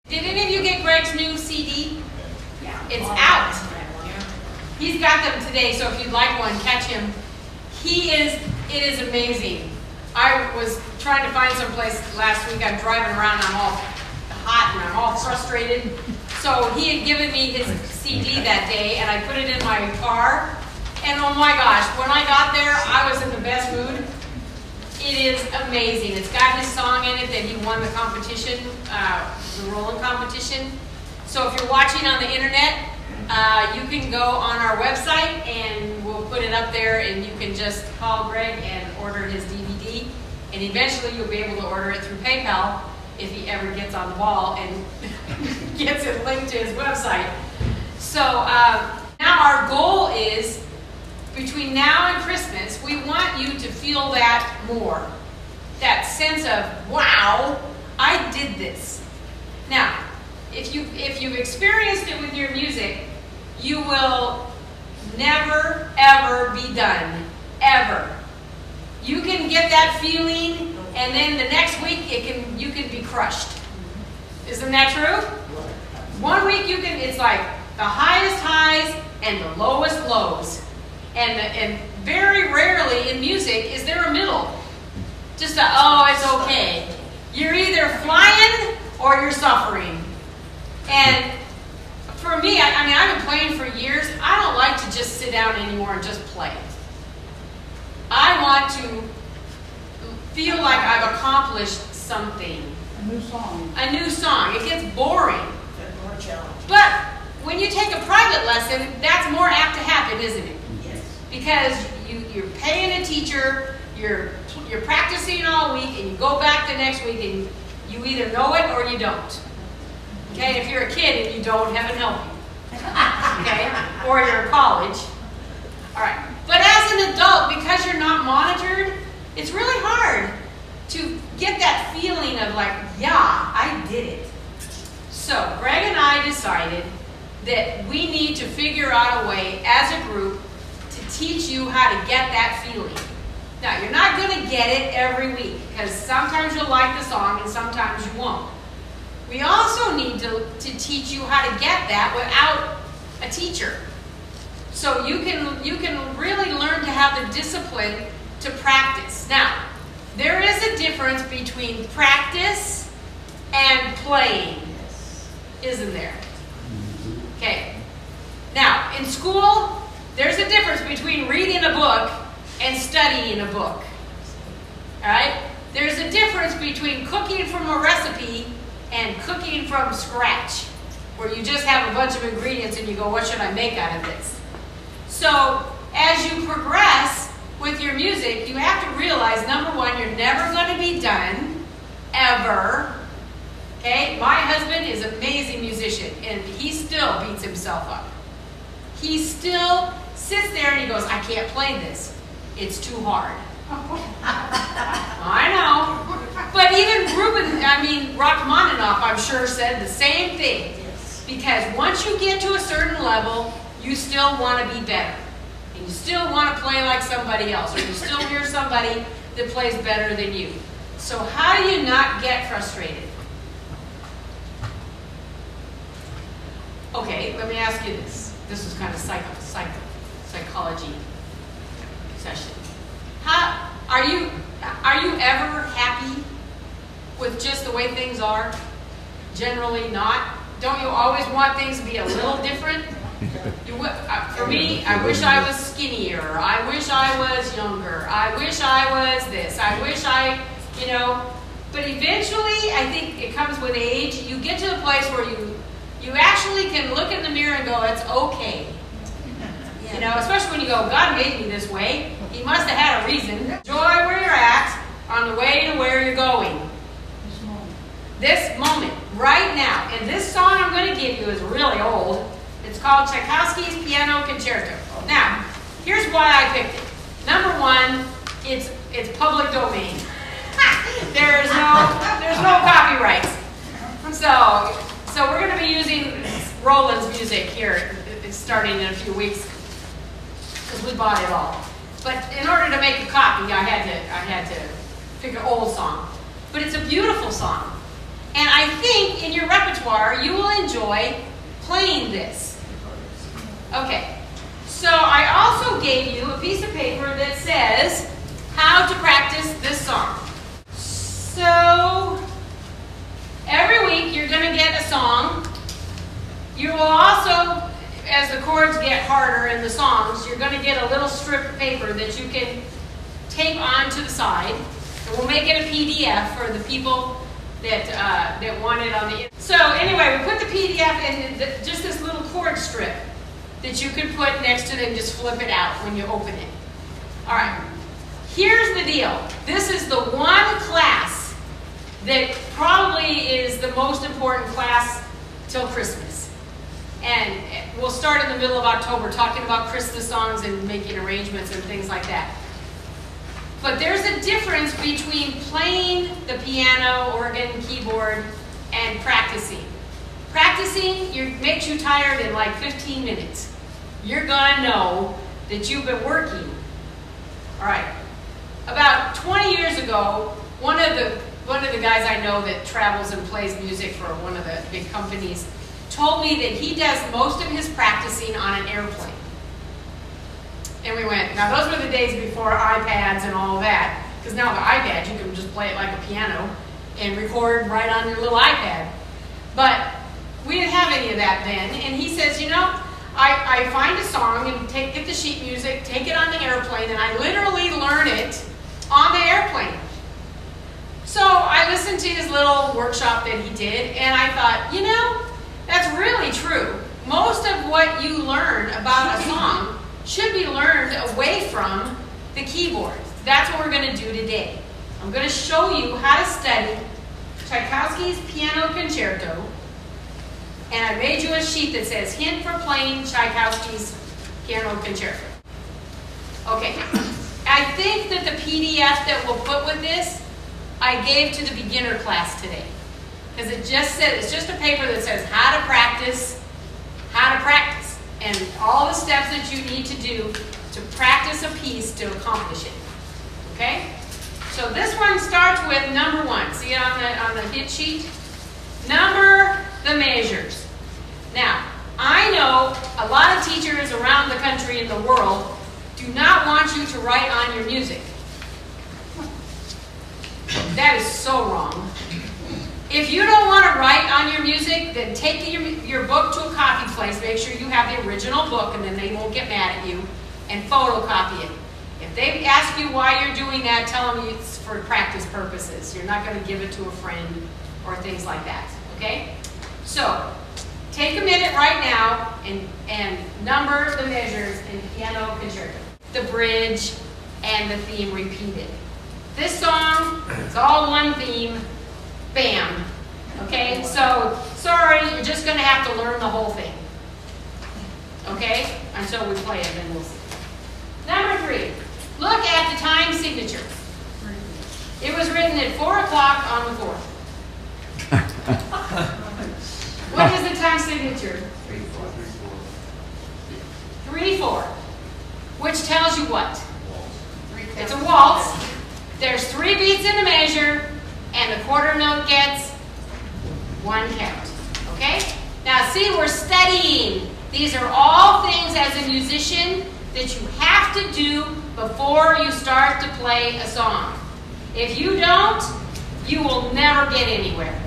Did any of you get Greg's new CD? Yeah. It's out. He's got them today, so if you'd like one, catch him. It is amazing. I was trying to find some place last week. I'm driving around, I'm all hot and I'm all frustrated. So he had given me his CD that day, and I put it in my car. And oh my gosh, when I got there, I was in the best mood. It is amazing. It's got his song in it that he won the competition, the rolling competition. So if you're watching on the internet, you can go on our website and we'll put it up there, and you can just call Greg and order his DVD. And eventually you'll be able to order it through PayPal if he ever gets on the ball and gets it linked to his website. So now our goal is, between now and Christmas, we want you to feel that more. That sense of, wow, I did this. Now, if you've experienced it with your music, you will never, ever be done. Ever. You can get that feeling, and then the next week you can be crushed. Isn't that true? 1 week it's like the highest highs and the lowest lows. And very rarely in music is there a middle. Just oh, it's okay. You're either flying or you're suffering. And for me, I mean, I've been playing for years. I don't like to just sit down anymore and just play. I want to feel like I've accomplished something. A new song. A new song. It gets boring. That's more challenging. But when you take a private lesson, that's more apt to happen, isn't it? Because you're paying a teacher, you're practicing all week, and you go back the next week and you either know it or you don't. Okay, if you're a kid and you don't, heaven help you. Okay, or you're in college. All right, but as an adult, because you're not monitored, it's really hard to get that feeling of like, yeah, I did it. So Greg and I decided that we need to figure out a way as a group to teach you how to get that feeling. Now, you're not going to get it every week, because sometimes you'll like the song and sometimes you won't. We also need to teach you how to get that without a teacher. So you can really learn to have the discipline to practice. Now, there is a difference between practice and playing, isn't there? Okay. Now, in school, there's a difference between reading a book and studying a book. All right? There's a difference between cooking from a recipe and cooking from scratch, where you just have a bunch of ingredients and you go, what should I make out of this? So, as you progress with your music, you have to realize, number one, you're never going to be done, ever. Okay? My husband is an amazing musician, and he still beats himself up. He still sits there and he goes, I can't play this. It's too hard. I know. But even Rachmaninoff, I'm sure, said the same thing. Because once you get to a certain level, you still want to be better. And you still want to play like somebody else, or you still hear somebody that plays better than you. So how do you not get frustrated? Okay, let me ask you this. This is kind of psychology session. Are you ever happy with just the way things are? Generally not. Don't you always want things to be a little different? For me, I wish I was skinnier. I wish I was younger. I wish I was this. I wish But eventually, I think it comes with age. You get to the place where you actually can look in the mirror and go, it's okay. Especially when you go, God made me this way. He must have had a reason. Enjoy where you're at on the way to where you're going. This moment, right now. And this song I'm going to give you is really old. It's called Tchaikovsky's Piano Concerto. Now, here's why I picked it. Number one, it's public domain. There's no copyrights. So we're going to be using Roland's music here, starting in a few weeks, because we bought it all. But in order to make a copy, I had to pick an old song. But it's a beautiful song. And I think in your repertoire, you will enjoy playing this. Okay, so I also gave you a piece of paper that says how to practice this song. So every week you're going to get a song. You will also, as the chords get harder in the songs, you're going to get a little strip of paper that you can tape onto the side. And we'll make it a PDF for the people that want it on the. So anyway, we put the PDF in just this little chord strip that you can put next to it and just flip it out when you open it. All right. Here's the deal. This is the one class that probably is the most important class till Christmas. And we'll start in the middle of October talking about Christmas songs and making arrangements and things like that. But there's a difference between playing the piano, organ, keyboard, and practicing. Practicing makes you tired in like 15 minutes. You're gonna know that you've been working. All right. About 20 years ago, one of the guys I know that travels and plays music for one of the big companies told me that he does most of his practicing on an airplane. And we went, now those were the days before iPads and all that, because now the iPad, you can just play it like a piano and record right on your little iPad. But we didn't have any of that then, and he says, you know, I find a song and get the sheet music, take it on the airplane, and I literally learn it on the airplane. So I listened to his little workshop that he did, and I thought, you know, that's really true. Most of what you learn about a song should be learned away from the keyboard. That's what we're going to do today. I'm going to show you how to study Tchaikovsky's Piano Concerto, and I made you a sheet that says hint for playing Tchaikovsky's Piano Concerto. Okay, I think that the PDF that we'll put with this, I gave to the beginner class today. Because it just says, it's just a paper that says how to practice, and all the steps that you need to do to practice a piece to accomplish it. Okay? So this one starts with number 1. See it on the hit sheet? Number the measures. Now, I know a lot of teachers around the country and the world do not want you to write on your music. That is so wrong. If you don't want to write on your music, then take your book to a copy place. Make sure you have the original book, and then they won't get mad at you, and photocopy it. If they ask you why you're doing that, tell them it's for practice purposes. You're not going to give it to a friend or things like that. Okay? So, take a minute right now and number the measures in Piano Concerto. The bridge and the theme repeated. This song is all one theme. Bam. Okay, so sorry, you're just going to have to learn the whole thing. Okay, until we play it, then we'll see. Number 3, look at the time signature. It was written at 4 o'clock on the 4th. What is the time signature? 3/4. Which tells you what? It's a waltz. There's 3 beats in the measure, and the quarter note gets 1 count. Okay? Now see, we're studying. These are all things as a musician that you have to do before you start to play a song. If you don't, you will never get anywhere.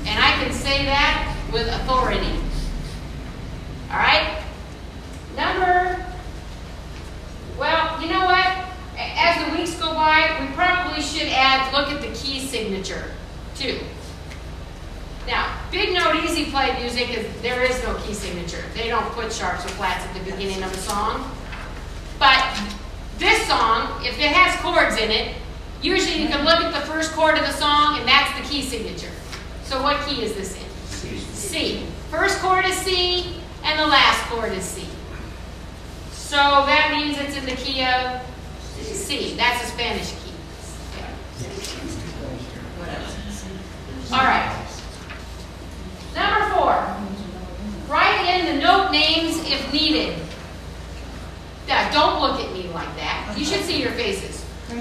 And I can say that with authority. All right? Well, you know what? As the weeks go by, we probably should look at the key signature, too. Now, big note, easy play music, there is no key signature. They don't put sharps or flats at the beginning of a song. But this song, if it has chords in it, usually you can look at the first chord of the song, and that's the key signature. So what key is this in? C. First chord is C, and the last chord is C. So that means it's in the key of C. That's a Spanish key. All right. Number 4. Write in the note names if needed. Now, don't look at me like that. You should see your faces. We're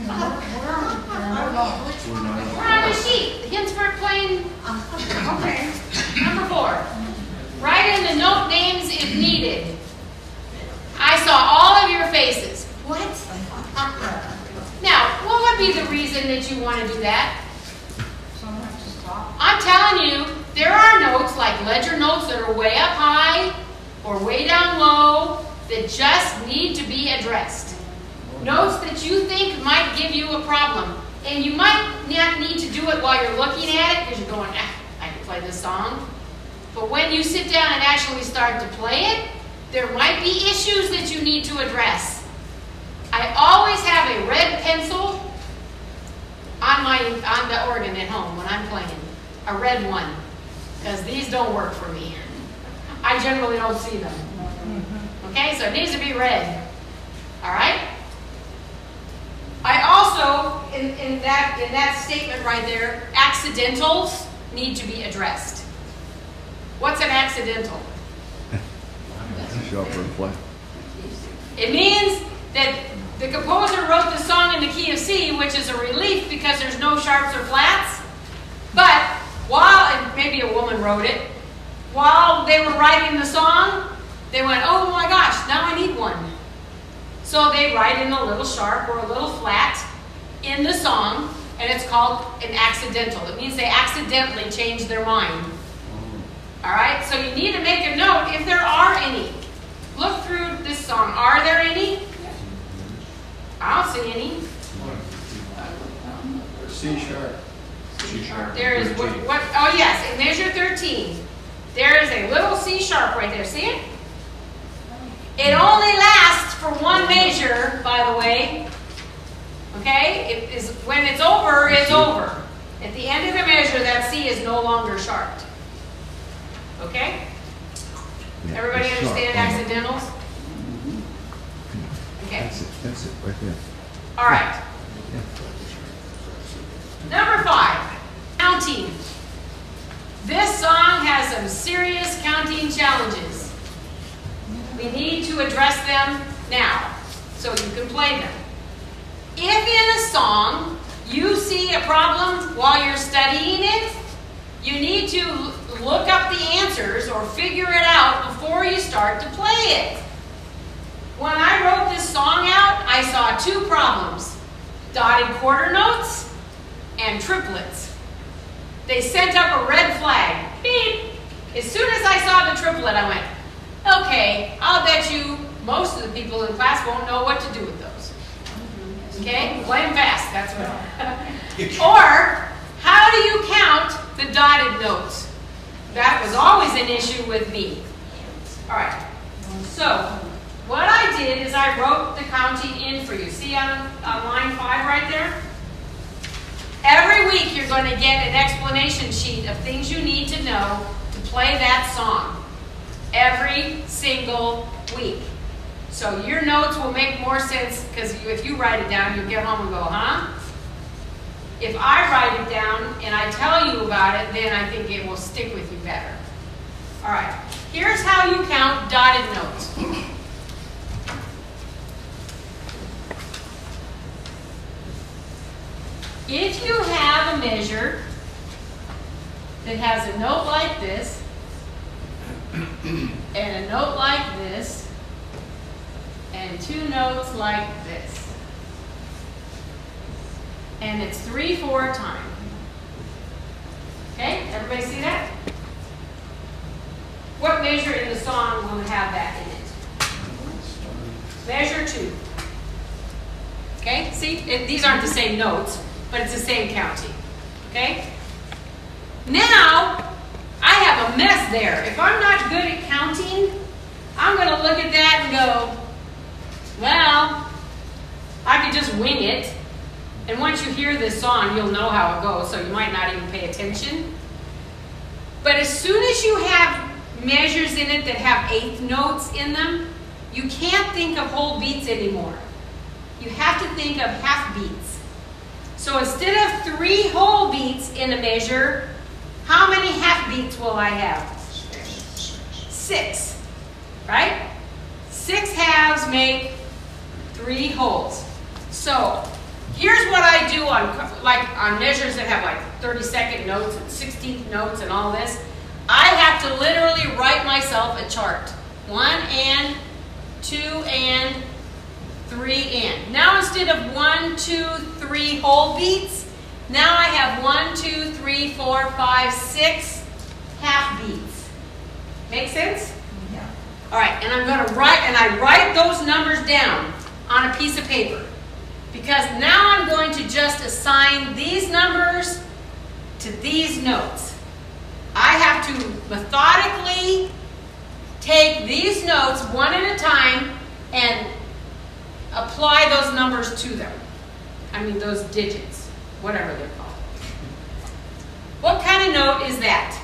on the sheet. Hints for playing. Okay. Number 4. Write in the note names if needed. I saw all of your faces. What? Now, what would be the reason that you want to do that? Someone has to stop. I'm telling you, there are notes like ledger notes that are way up high or way down low that just need to be addressed. Notes that you think might give you a problem. And you might not need to do it while you're looking at it because you're going, I can play this song. But when you sit down and actually start to play it, there might be issues that you need to address. I always have a red pencil on the organ at home when I'm playing. A red one. Because these don't work for me. I generally don't see them. Okay, so it needs to be red. Alright? I also, in that statement right there, accidentals need to be addressed. What's an accidental? Sharp or flat. It means that the composer wrote the song in the key of C, which is a relief because there's no sharps or flats. But and maybe a woman wrote it, while they were writing the song, they went, oh my gosh, now I need one. So they write in a little sharp or a little flat in the song, and it's called an accidental. It means they accidentally changed their mind. All right, so you need to make a note if there are any. Look through this song. Are there any? I don't see any. C sharp. C sharp. There is what? Oh yes, in measure 13, there is a little C sharp right there. See it? It only lasts for one measure, by the way. Okay? It is when it's over, it's over. At the end of the measure, that C is no longer sharped. Okay? Yeah, Everybody it's understand sharp. accidentals? Okay. That's it, right there. All right. Number 5, counting. This song has some serious counting challenges. We need to address them now so you can play them. If in a song you see a problem while you're studying it, you need to look up the answers or figure it out before you start to play it. When I wrote this song out, I saw 2 problems: dotted quarter notes and triplets. They sent up a red flag. Beep. As soon as I saw the triplet, I went, okay, I'll bet you most of the people in class won't know what to do with those. Okay? Blame fast, that's what. Or, how do you count the dotted notes? That was always an issue with me. All right. So, what I did is I wrote the counting in for you. See on line 5 right there? Every week you're going to get an explanation sheet of things you need to know to play that song. Every single week. So your notes will make more sense because if you write it down, you'll get home and go, huh? If I write it down and I tell you about it, then I think it will stick with you better. All right. Here's how you count dotted notes. If you have a measure that has a note like this and a note like this and 2 notes like this, and it's 3/4 time. Okay, everybody see that? What measure in the song will have that in it? Measure 2. Okay, see, these aren't the same notes, but it's the same counting. Okay? Now, I have a mess there. If I'm not good at counting, I'm going to look at that and go, well, I could just wing it. And once you hear this song, you'll know how it goes, so you might not even pay attention. But as soon as you have measures in it that have 1/8 notes in them, you can't think of whole beats anymore. You have to think of half beats. So instead of 3 whole beats in a measure, how many half beats will I have? 6, right? 6 halves make 3 wholes. So do on measures that have like 30-second notes and 16th notes and all this, I have to literally write myself a chart. 1 and, 2 and, 3 and. Now instead of 1, 2, 3 whole beats, now I have 1, 2, 3, 4, 5, 6 half beats. Make sense? Yeah. All right, and I'm going to write, and I write those numbers down on a piece of paper. Because now I'm going to just assign these numbers to these notes. I have to methodically take these notes one at a time and apply those numbers to them. I mean those digits, whatever they're called. What kind of note is that?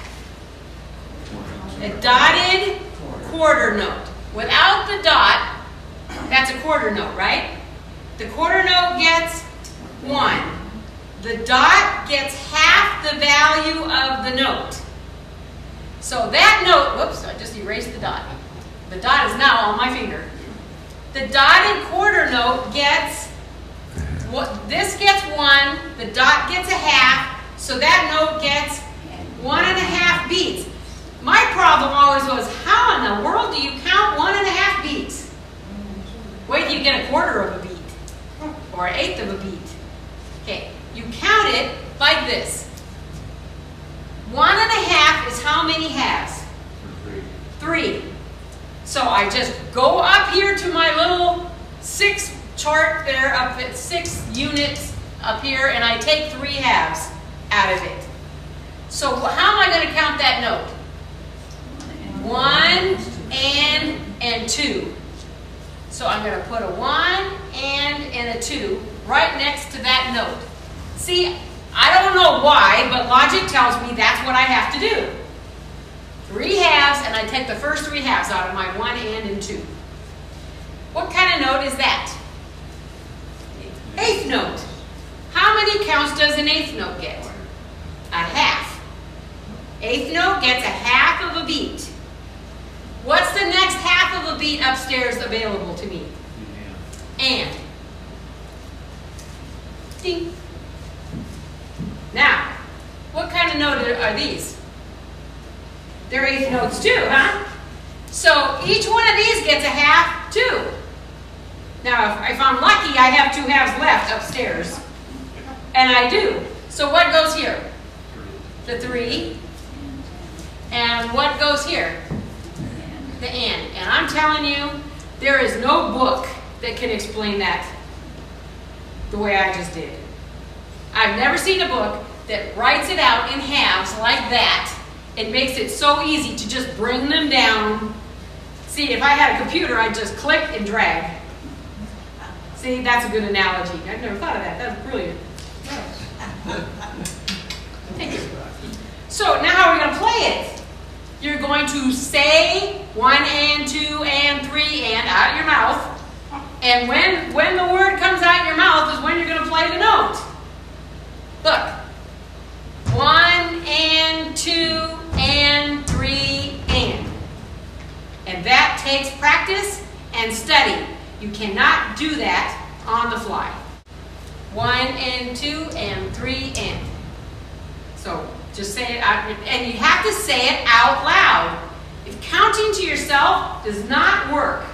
A dotted quarter note. Without the dot, that's a quarter note, right? The quarter note gets 1. The dot gets half the value of the note. So that note, whoops, I just erased the dot. The dot is now on my finger. The dotted quarter note gets, this gets 1, the dot gets a half, so that note gets 1.5 beats. My problem always was, how in the world do you count 1.5 beats? Wait till you get a quarter of a beat. Or an eighth of a beat. Okay, you count it like this. 1.5 is how many halves? 3. So I just go up here to my little 6 chart there, up at 6 units up here, and I take 3 halves out of it. So how am I going to count that note? 1 and 2. So I'm going to put a 1 and a 2 right next to that note. See, I don't know why, but logic tells me that's what I have to do. 3 halves, and I take the first 3 halves out of my 1 and 2. What kind of note is that? Eighth note. How many counts does an eighth note get? A half. Eighth note gets a half of a beat. What's the next half of a beat upstairs available to me? And. Ding. Now, what kind of note are these? They're eighth notes too, huh? So each one of these gets a half too. Now, if I'm lucky, I have 2 halves left upstairs. And I do. So what goes here? The 3. And what goes here? The and. And I'm telling you, there is no book that can explain that the way I just did. I've never seen a book that writes it out in halves like that. It makes it so easy to just bring them down. See, if I had a computer, I'd just click and drag. See, that's a good analogy. I've never thought of that. That's brilliant. Thank you. So now how are we going to play it? You're going to say 1 and 2 and 3 and out of your mouth. And when the word comes out of your mouth is when you're going to play the note. Look. 1 and 2 and 3 and. And that takes practice and study. You cannot do that on the fly. 1 and 2 and 3 and. So just say it out, and you have to say it out loud. If counting to yourself does not work,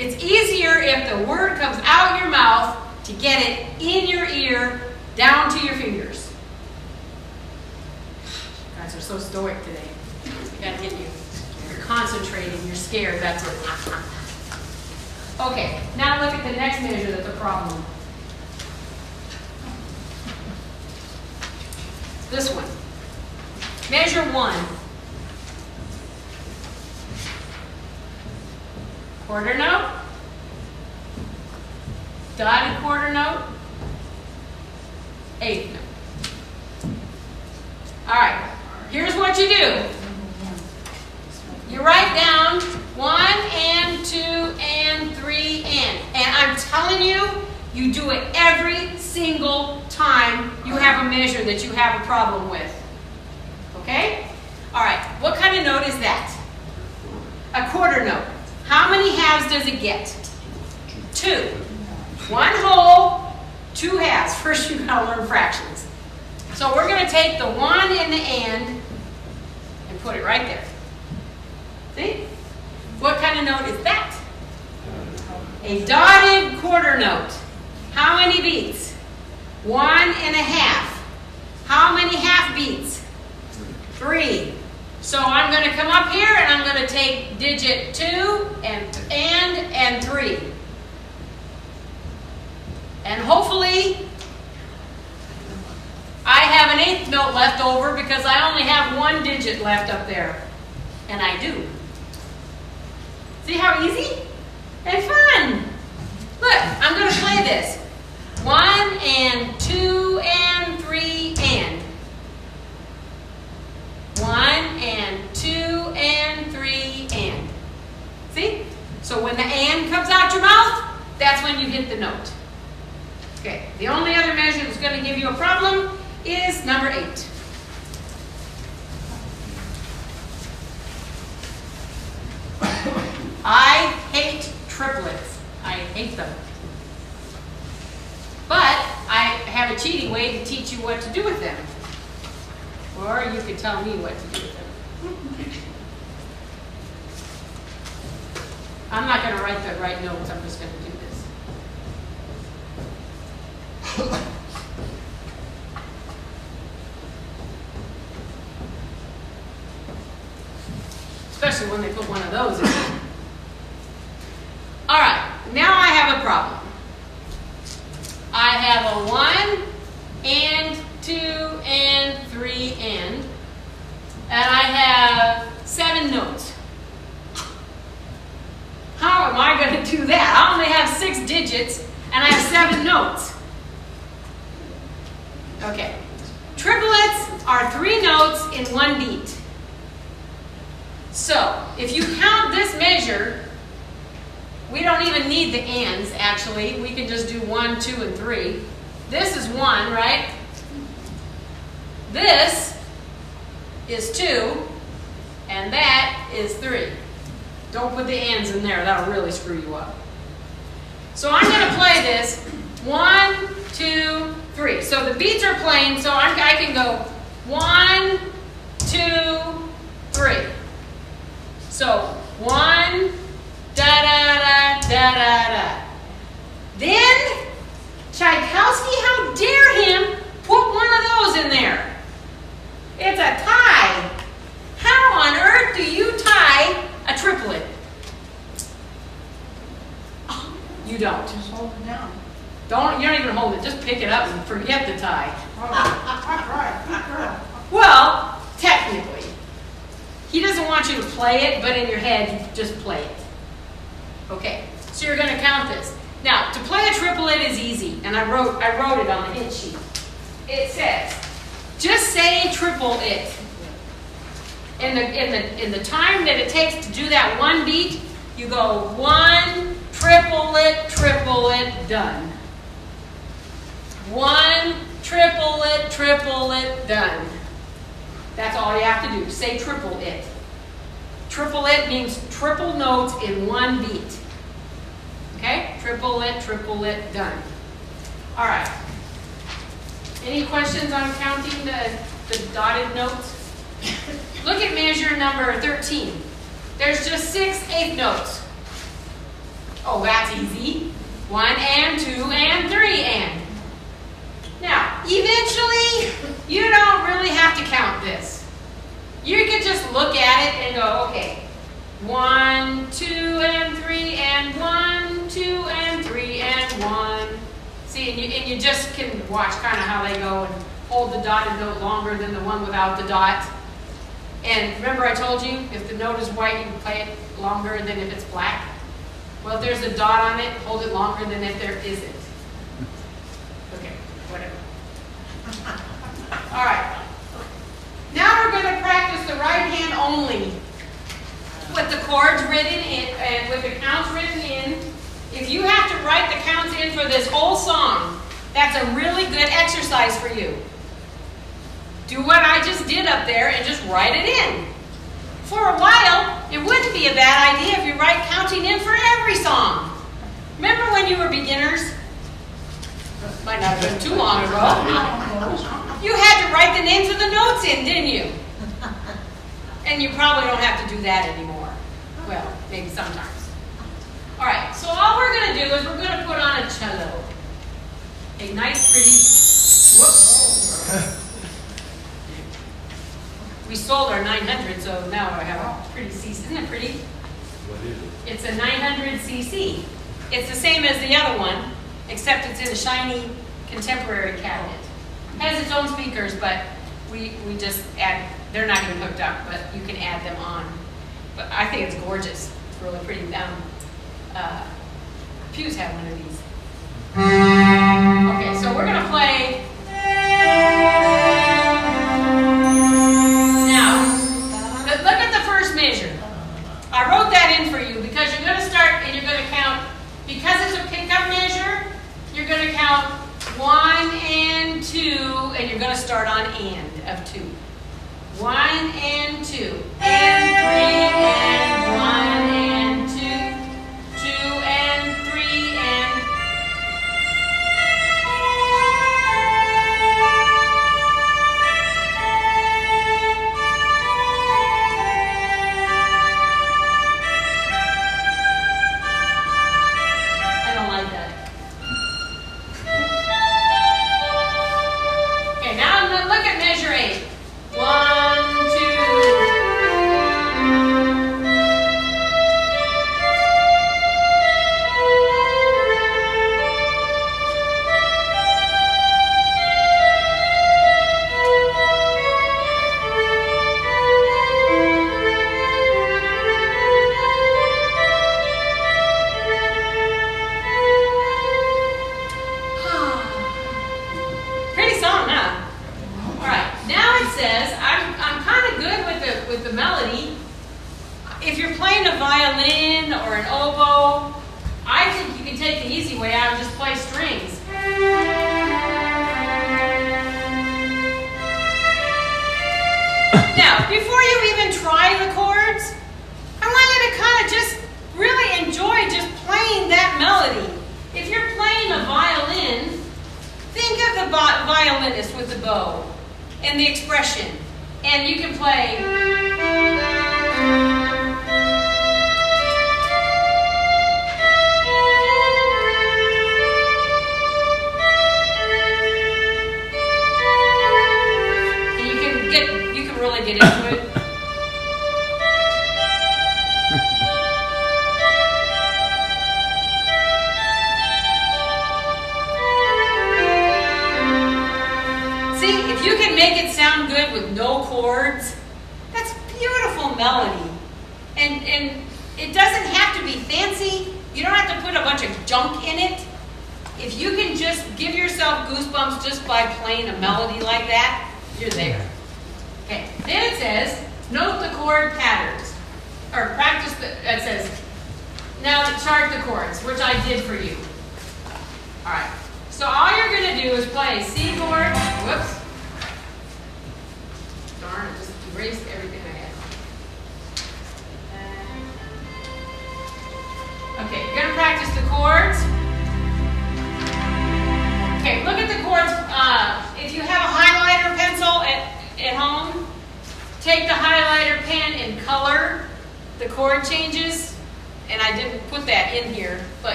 it's easier if the word comes out your mouth to get it in your ear, down to your fingers. You guys are so stoic today. We gotta get you. You're concentrating, you're scared, that's it. Okay, now look at the next measure that's a problem. This one. Measure 1. Quarter note. Dotted quarter note. Eighth note. All right. Here's what you do. You write down 1 and 2 and 3 and. And I'm telling you, you do it every single time you have a measure that you have a problem with. Okay? All right. What kind of note is that? A quarter note. How many halves does it get? 2. 1 whole, 2 halves. First you gotta learn fractions. So we're gonna take the 1 and the and put it right there. See? What kind of note is that? A dotted quarter note. How many beats? 1.5. How many half beats? 3. So I'm going to come up here and I'm going to take digit 2 and 3. And hopefully I have an 8th note left over because I only have 1 digit left up there. And I do. See how easy and fun? Look, I'm going to play this. 1 and 2 and 3 and. 1 and 2 and 3 and. See? So when the and comes out your mouth, that's when you hit the note. Okay, the only other measure that's going to give you a problem is number 8. I hate triplets. I hate them. But I have a cheating way to teach you what to do with them. Or you could tell me what to do with them. I'm not going to write the right notes. I'm just going to do this. Especially when they put one of those in. All right, now I have a problem. I have a 1 and 2 and 3 and I have 7 notes. How am I going to do that? I only have 6 digits and I have 7 notes. Okay, triplets are 3 notes in 1 beat. So, if you count this measure, we don't even need the ands, actually. We can just do 1, 2, and 3. This is 1, right? This is 2, and that is 3. Don't put the ands in there. That'll really screw you up. So I'm going to play this 1, 2, 3. So the beats are playing, so I can go 1, 2, 3. So 1, da-da-da-da-da-da. Then, Tchaikovsky, how dare him put one of those in there? It's a tie. How on earth do you tie a triplet? Oh, you don't. Just hold it down. You don't even hold it. Just pick it up and forget the tie. Oh, right. Well, technically. He doesn't want you to play it, but in your head, you just play it. Okay, so you're going to count this. Now, to play a triplet is easy, and I wrote it on the hint sheet. It says, just say triple it. In the time that it takes to do that 1 beat, you go 1, triple it, done. 1, triple it, done. That's all you have to do. Say triple it. Triple it means triple notes in 1 beat. Okay? Triple it, done. All right. Any questions on counting the dotted notes? Look at measure number 13. There's just 6 8th notes. Oh, that's easy. 1 and 2 and 3 and. Now, eventually, you don't really have to count this. You can just look at it and go, okay, 1, 2, and 3, and 1, 2, and 3, and 1. See, and you just can watch kind of how they go and hold the dotted note longer than the one without the dot. And remember I told you, if the note is white, you can play it longer than if it's black. Well, if there's a dot on it, hold it longer than if there isn't. Okay, whatever. All right. Now we're going to practice the right hand only. With the chords written in, and with the counts written in. If you have to write the counts in for this whole song, that's a really good exercise for you. Do what I just did up there and just write it in. For a while, it wouldn't be a bad idea if you write counting in for every song. Remember when you were beginners? Might not have been too long ago. You had to write the names of the notes in, didn't you? And you probably don't have to do that anymore. Well, maybe sometimes. All right, so all we're going to do is we're going to put on a cello. A nice, pretty, whoops. We sold our 900, so now I have a pretty CC. Isn't it pretty? What is it? It's a 900 CC. It's the same as the other one, except it's in a shiny contemporary cabinet. It has its own speakers, but we just add, they're not even hooked up, but you can add them on. But I think it's gorgeous. It's really pretty. Pew's had one of these. Okay, so we're going to play. Look at the first measure. I wrote that in for you because you're going to start and you're going to count, because it's a pickup measure, you're going to count 1 and 2, and you're going to start on and of 2. 1 and 2, and 3 and 1 and 2, 2 and 3 and...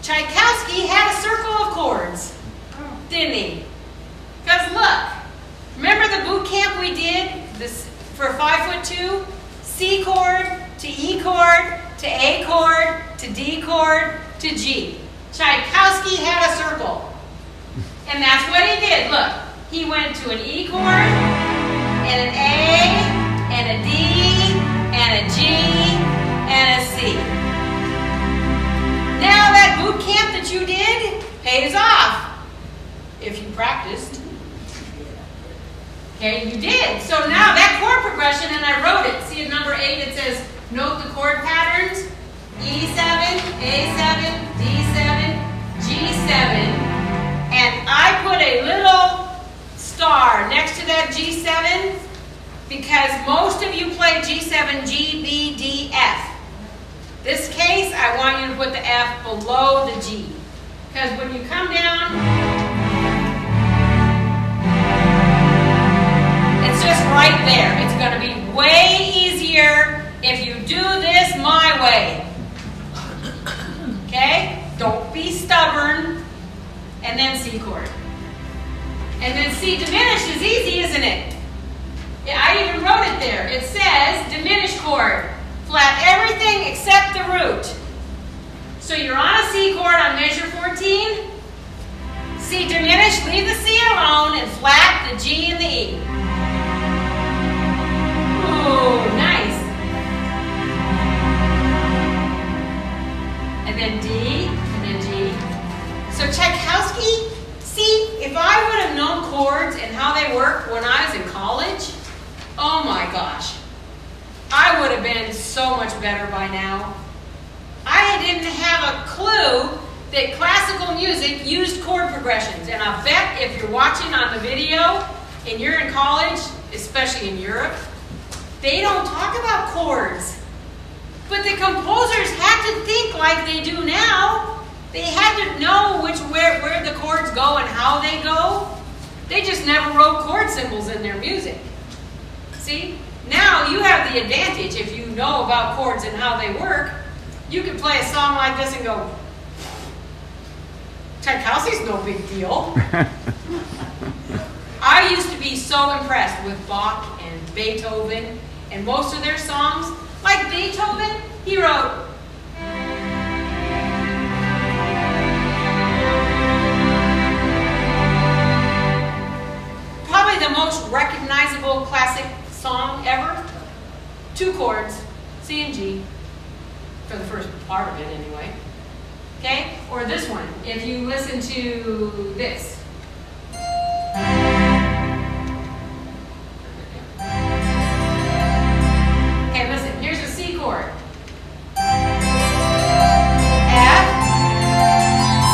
Tchaikovsky had a circle of chords, didn't he? Because look, remember the boot camp we did this for 5'2"? C chord to E chord to A chord to D chord to G. Tchaikovsky had a circle. And that's what he did. Look, he went to an E chord and an A and a D and a G and a C. Now that boot camp that you did pays off if you practiced. Okay, you did. So now that chord progression, and I wrote it. See see at number 8 it says, note the chord patterns. E7, A7, D7, G7. And I put a little star next to that G7 because most of you play G7, G, B, D, F. This case, I want you to put the F below the G. Because when you come down, it's just right there. It's going to be way easier if you do this my way. Okay? Don't be stubborn. And then C chord. And then C diminished is easy, isn't it? Yeah, I even wrote it there. It says diminished chord. Flat everything except the root. So you're on a C chord on measure 14. C diminished, leave the C alone, and flat the G and the E. Ooh, nice. And then D, and then G. So Tchaikovsky, see, if I would have known chords and how they work when I was in college, oh my gosh, I would have been so much better by now. I didn't have a clue that classical music used chord progressions. And I bet if you're watching on the video and you're in college, especially in Europe, they don't talk about chords. But the composers had to think like they do now. They had to know where the chords go and how they go. They just never wrote chord symbols in their music. See? Now you have the advantage if you know about chords and how they work. You can play a song like this and go, Tchaikovsky's no big deal. I used to be so impressed with Bach and Beethoven and most of their songs. Like Beethoven, he wrote, probably the most recognizable classic song ever. 2 chords, C and G, for the first part of it anyway. Okay? Or this one, if you listen to this. Okay, listen, here's a C chord. F,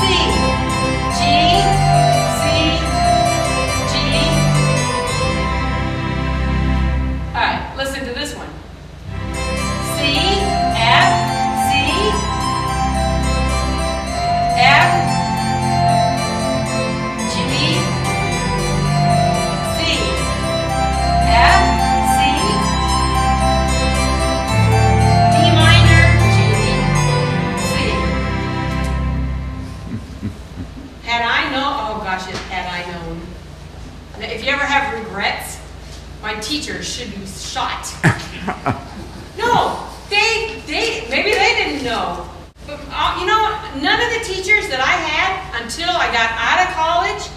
C, G, C, G. All right, listen to this one. C, F, C, F, G, C, F, C, D minor, G, C. Had I known, oh gosh, had I known. If you ever have regrets, my teachers should be shot. No, maybe they didn't know. But you know, none of the teachers that I had until I got out of college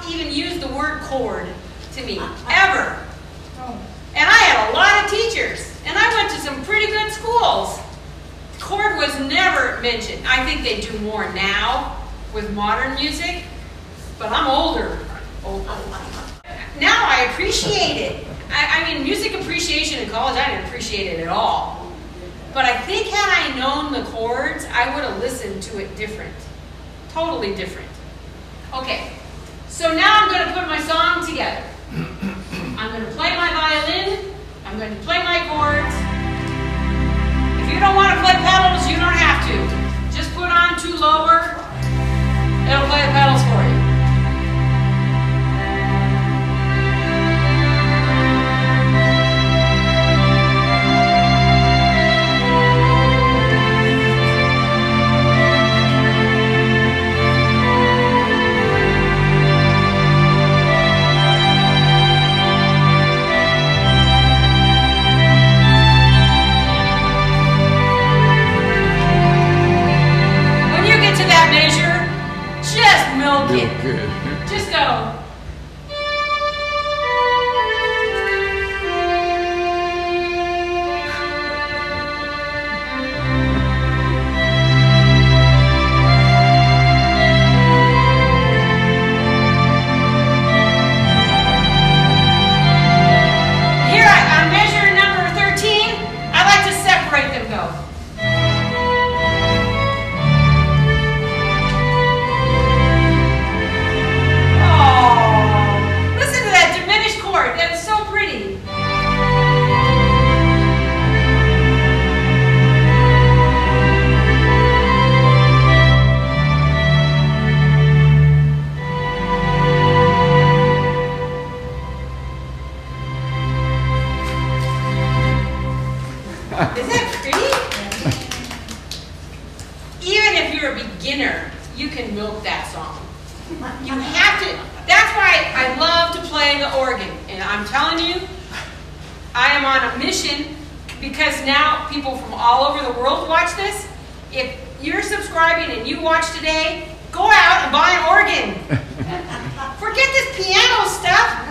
even used the word chord to me, ever. And I had a lot of teachers, and I went to some pretty good schools. Chord was never mentioned. I think they do more now with modern music, but I'm older. Now I appreciate it. I mean, music appreciation in college, I didn't appreciate it at all. But I think had I known the chords, I would have listened to it different. Totally different. Okay, so now I'm going to put my song together. I'm going to play my violin. I'm going to play my chords. If you don't want to play pedals, you don't have to. Just put on 2 lower. It'll play the pedals for you. that pretty? Even if you're a beginner, you can milk that song. You have to. That's why I love to play the organ. And I'm telling you, I am on a mission because now people from all over the world watch this. If you're subscribing and you watch today, go out and buy an organ. Forget this piano stuff.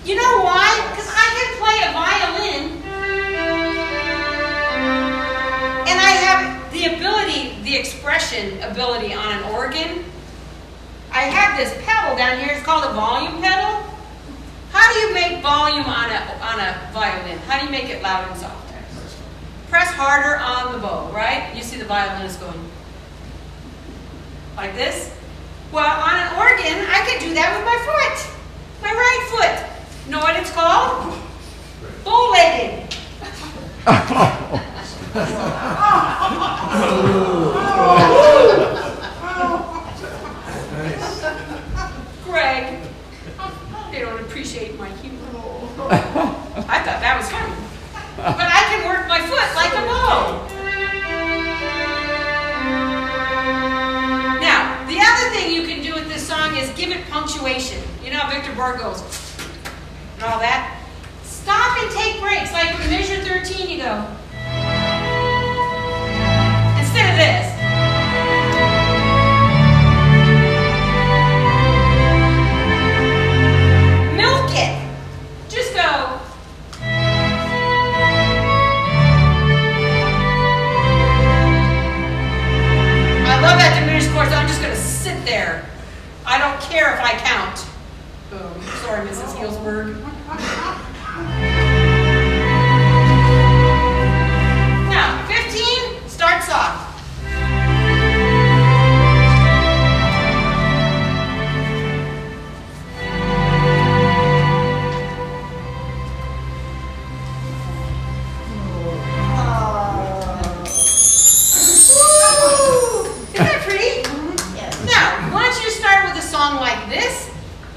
You know why? Because I can play a violin and I have the ability, the expression ability on an organ. I have this pedal down here, it's called a volume pedal. How do you make volume on a violin? How do you make it loud and soft? Press harder on the bow, right? You see the violinist going like this. Well, on an organ, I can do that with my foot, my right foot. Know what it's called? Bow-legged. Greg, they don't appreciate my humor. I thought that was funny. But I can work my foot like a bow. Now, the other thing you can do with this song is give it punctuation. You know how Victor Borg goes and all that? Stop and take breaks. Like when measure 13, you go. Instead of this. Milk it. Just go. I love that diminished chords. I'm just going to sit there. I don't care if I count. Boom. Sorry, Mrs. Healdsburg. Now, 15 starts off. Like this,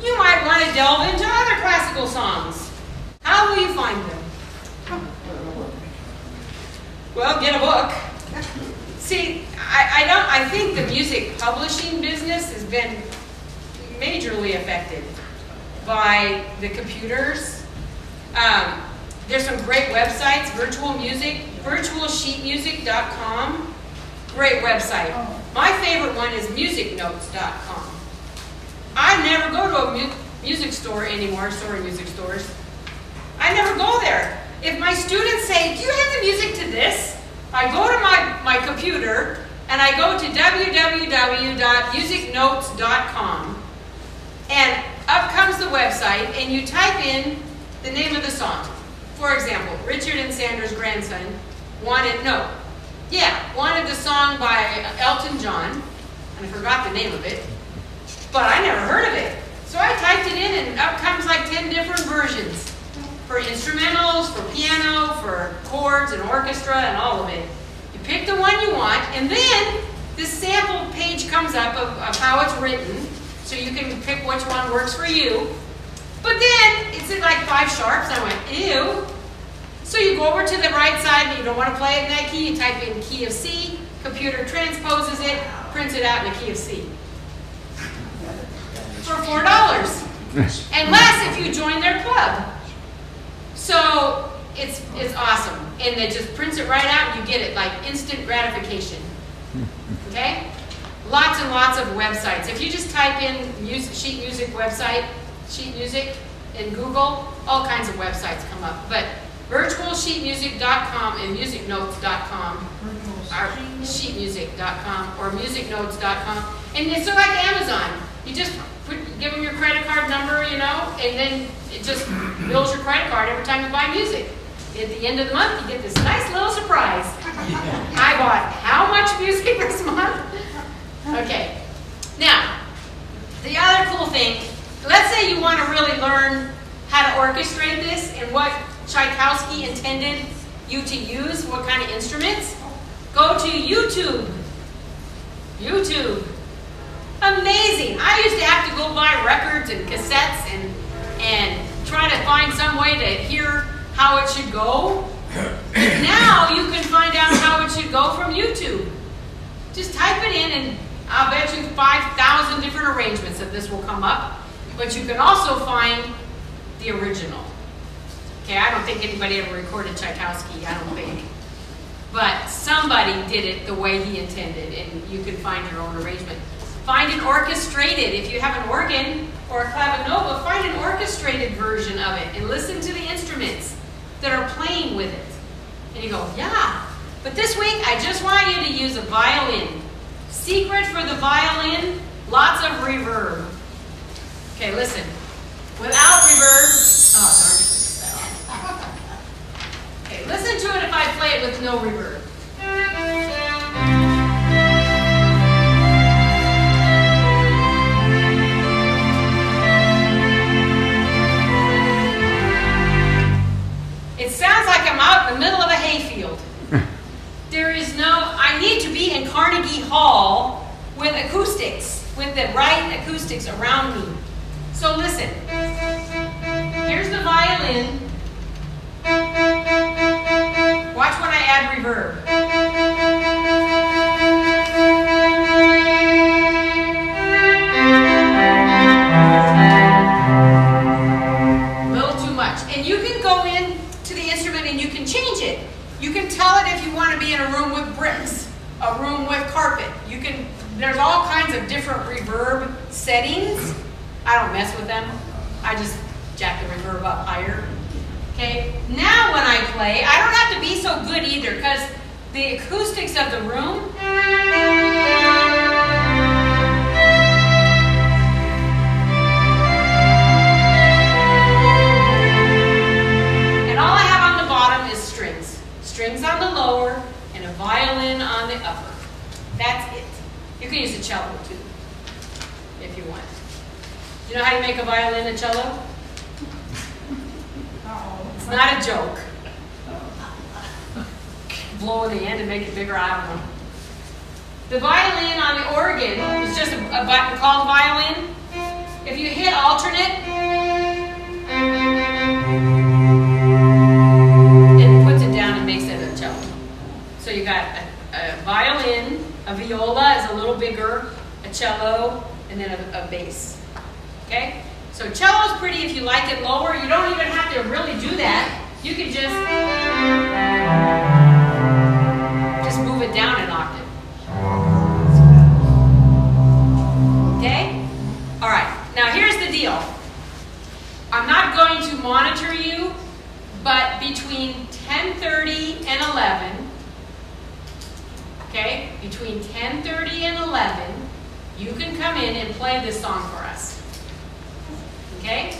you might want to delve into other classical songs. How will you find them? Well, get a book. See, I think the music publishing business has been majorly affected by the computers. There's some great websites, virtual music, virtualsheetmusic.com. Great website. My favorite one is musicnotes.com. I never go to a music store anymore, music stores. I never go there. If my students say, do you have the music to this? I go to my computer and I go to www.musicnotes.com and up comes the website and you type in the name of the song. For example, Richard and Sanders' grandson wanted the song by Elton John, and I forgot the name of it. But I never heard of it. So I typed it in and up comes like 10 different versions. For instrumentals, for piano, for chords and orchestra and all of it. You pick the one you want and then this sample page comes up of how it's written so you can pick which one works for you. But then it's at like 5 sharps. I went, ew. So you go over to the right side and you don't want to play it in that key. You type in key of C, computer transposes it, prints it out in the key of C. For $4, and less if you join their club. So it's awesome, and it just prints it right out, and you get it like instant gratification. Okay, lots and lots of websites. If you just type in sheet music website, sheet music in Google, all kinds of websites come up. But virtualsheetmusic.com and musicnotes.com, or sheetmusic.com or musicnotes.com, and it's like Amazon. You just give them your credit card number, you know, and then it just bills your credit card every time you buy music. At the end of the month, you get this nice little surprise. I bought how much music this month? Okay. Now, the other cool thing, let's say you want to really learn how to orchestrate this and what Tchaikovsky intended you to use, what kind of instruments. Go to YouTube. YouTube. Amazing. I used to have to go buy records and cassettes and try to find some way to hear how it should go. Now go from YouTube. Just type it in and I'll bet you 5,000 different arrangements of this will come up. But you can also find the original. Okay, I don't think anybody ever recorded Tchaikovsky, I don't think. But somebody did it the way he intended, and you can find your own arrangement. Find an orchestrated, if you have an organ or a clavinova, find an orchestrated version of it and listen to the instruments that are playing with it. And you go, yeah, but this week I just want you to use a violin. Secret for the violin, lots of reverb. Okay, listen. Without reverb, oh darn. Okay, listen to it if I play it with no reverb. It sounds like I'm out in the middle of a hayfield. There is no, I need to be in Carnegie Hall with acoustics, with the right acoustics around me. So listen, here's the violin. Watch when I add reverb. A little too much. And you can go in to the instrument and you can change it. You can tell it if you want to be in a room with bricks, a room with carpet. You can, there's all kinds of different reverb settings. I don't mess with them. I just jack the reverb up higher. Okay, now when I play, I don't have to be so good either because the acoustics of the room and all I have on the bottom is strings. Strings on the lower and a violin on the upper. That's it. You can use a cello too if you want. You know how you make a violin a cello? It's not a joke. Blow in the end and make it bigger, I don't know. The violin on the organ is just a button called violin. If you hit alternate, it puts it down and makes it a cello. So you got a violin, a viola is a little bigger, a cello, and then a bass. Okay? So cello's pretty if you like it lower. You don't even have to really do that. You can just move it down an octave. Okay? All right. Now here's the deal. I'm not going to monitor you, but between 10:30 and 11, okay? Between 10:30 and 11, you can come in and play this song for us. Okay?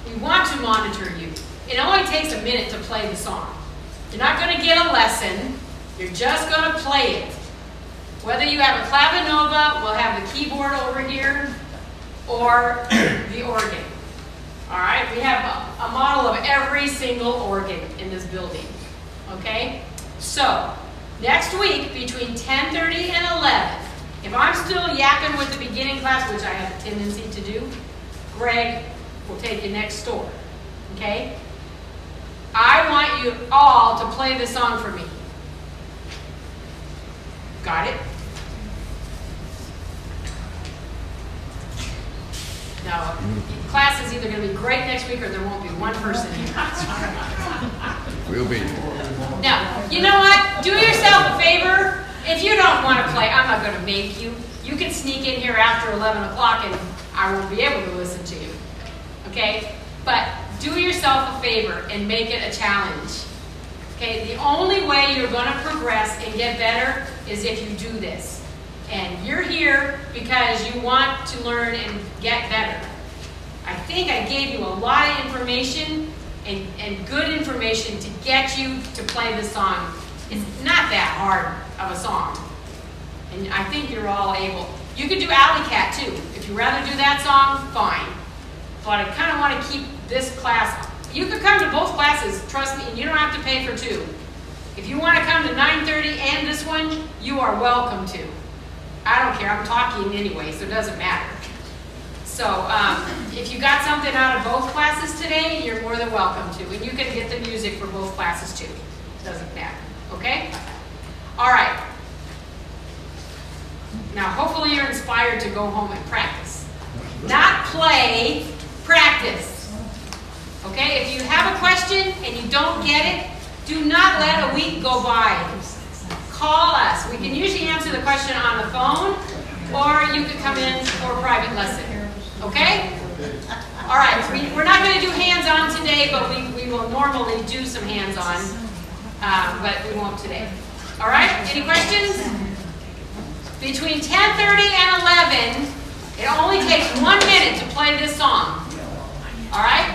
We want to monitor you. It only takes a minute to play the song. You're not going to get a lesson. You're just going to play it. Whether you have a clavinova, we'll have the keyboard over here, or the organ. All right? We have a model of every single organ in this building. Okay? So, next week, between 10:30 and 11, if I'm still yapping with the beginning class, which I have a tendency to do, Greg will take you next door, okay? I want you all to play the song for me. Got it? Now, class is either going to be great next week or there won't be one person here. We'll be. Now, you know what? Do yourself a favor. If you don't want to play, I'm not going to make you. You can sneak in here after 11 o'clock and I won't be able to listen to you. Okay? But do yourself a favor and make it a challenge. Okay? The only way you're going to progress and get better is if you do this. And you're here because you want to learn and get better. I think I gave you a lot of information and good information to get you to play the song. It's not that hard of a song. And I think you're all able. You could do Alley Cat too. If you'd rather do that song, fine. But I kind of want to keep this class. You could come to both classes, trust me, and you don't have to pay for two. If you want to come to 9:30 and this one, you are welcome to. I don't care, I'm talking anyway, so it doesn't matter. So if you got something out of both classes today, you're more than welcome to. And you can get the music for both classes too. Doesn't matter, okay? All right. Now, hopefully you're inspired to go home and practice. Not play, practice. Okay? If you have a question and you don't get it, do not let a week go by. Call us. We can usually answer the question on the phone, or you could come in for a private lesson. Okay? All right. We're not going to do hands-on today, but we will normally do some hands-on, but we won't today. All right? Any questions? Between 10:30 and 11, it only takes 1 minute to play this song. All right?